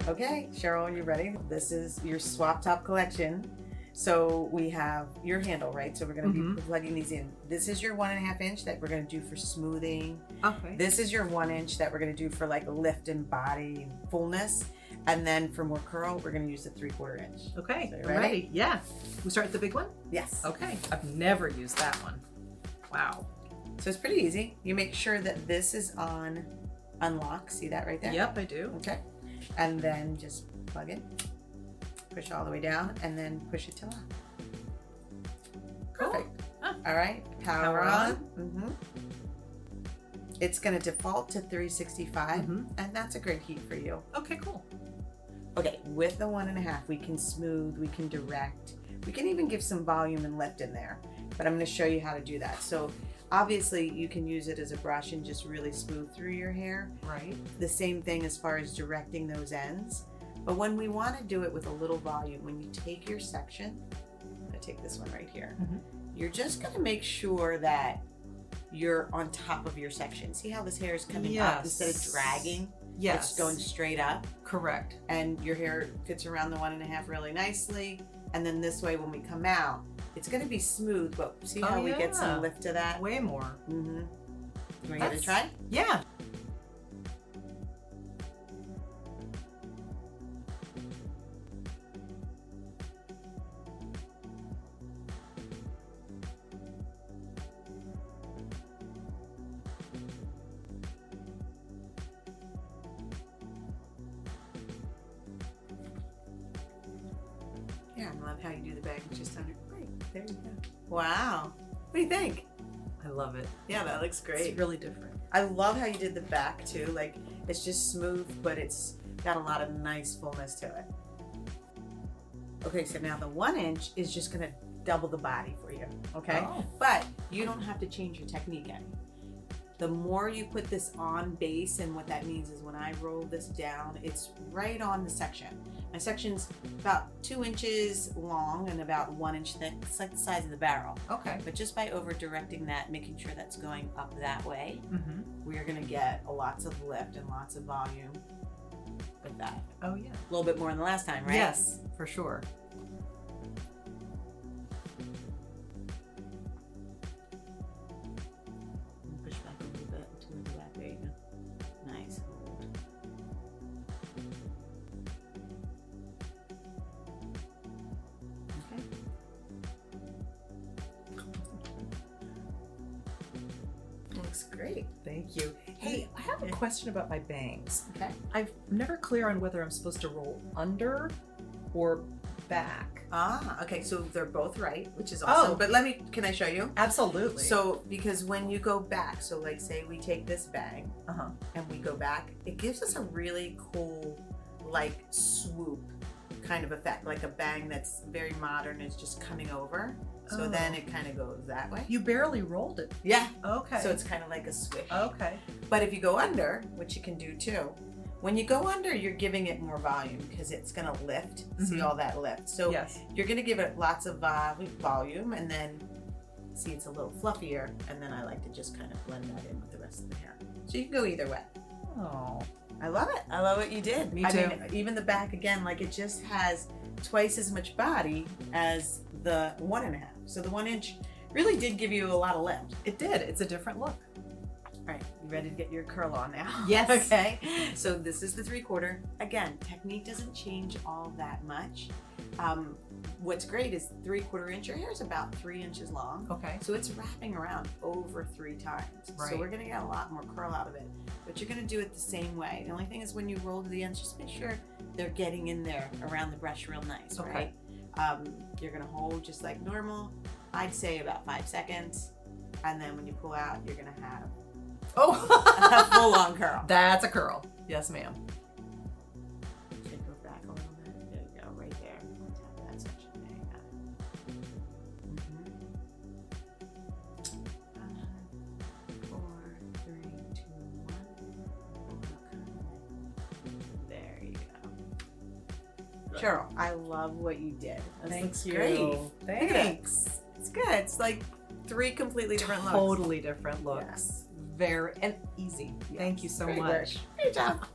Okay, Cheryl, you ready? This is your swap top collection. So we have your handle, right? So we're going to be plugging these in. This is your 1.5 inch that we're going to do for smoothing. Okay. This is your 1 inch that we're going to do for like lift and body fullness. And then for more curl, we're going to use the 3/4 inch. Okay, So I'm ready. Yeah. We start with the big one? Yes. Okay. I've never used that one. Wow. So it's pretty easy. You make sure that this is on unlock. See that right there? Yep, I do. Okay. And then just plug it. Push all the way down and then push it to on. Cool. Perfect. Huh. All right. Power on. It's going to default to 365 and that's a great heat for you. Okay, cool. Okay. With the 1.5, we can smooth, we can direct, we can even give some volume and lift in there, but I'm going to show you how to do that. So obviously you can use it as a brush and just really smooth through your hair. Right. The same thing as far as directing those ends. But when we want to do it with a little volume, when you take your section, I'm going to take this one right here, you're just going to make sure that you're on top of your section. See how this hair is coming up instead of dragging? Yes. It's going straight up. Correct. And your hair fits around the 1.5 really nicely. And then this way when we come out, it's going to be smooth, but see how we get some lift to that? Way more. You want to give it a try? Yeah. Yeah, I love how you do the bag just under. Great. There you go. Wow. What do you think? I love it. Yeah, that looks great. It's really different. I love how you did the back too. Like it's just smooth, but it's got a lot of nice fullness to it. Okay, so now the 1 inch is just gonna double the body for you, okay? But you don't have to change your technique any. The more you put this on base, and what that means is when I roll this down, it's right on the section. My section's about 2 inches long and about 1 inch thick. It's like the size of the barrel. Okay. But just by over directing that, making sure that's going up that way, we are gonna get lots of lift and lots of volume with that. Oh yeah. A little bit more than the last time, right? Yes, for sure. Push back a little bit to the back. There you go. Nice hold. Okay. Looks great. Thank you. Hey, I have a question about my bangs. Okay. I'm never clear on whether I'm supposed to roll under or back. Ah, okay. So they're both right, which is awesome. Oh. But can I show you? Absolutely. So, because when you go back, so like say we take this bang and we go back, it gives us a really cool, like swoop kind of effect, like a bang that's very modern. It's just coming over. So then it kind of goes that way. You barely rolled it. Yeah. Okay. So it's kind of like a swish. Okay. But if you go under, which you can do too, when you go under, you're giving it more volume because it's going to lift. See all that lift. So you're going to give it lots of volume, and then see it's a little fluffier, and then I like to just kind of blend that in with the rest of the hair. So you can go either way. Oh. I love it. I love what you did. Me too. I mean, even the back again, like it just has twice as much body as the 1.5. So the 1 inch really did give you a lot of lift. It did. It's a different look. All right, you ready to get your curl on now? Yes. Okay. So this is the 3/4. Again, technique doesn't change all that much. What's great is 3/4 inch. Your hair is about 3 inches long. Okay. So it's wrapping around over 3 times. Right. So we're gonna get a lot more curl out of it. But you're gonna do it the same way. The only thing is when you roll to the ends, just make sure they're getting in there around the brush real nice, right? You're gonna hold just like normal. I'd say about 5 seconds. And then when you pull out, you're gonna have a full on curl. That's a curl. Yes, ma'am. Should go back a little bit. There you go, right there. On top of that section. There you go. 5, 4, 3, 2, 1. There you go. Cheryl, I love what you did. This looks great. Thanks. It's good. It's like 3 completely different looks. Totally different looks. Yes. Very and easy. Yes. Thank you so Great much. work. Great job.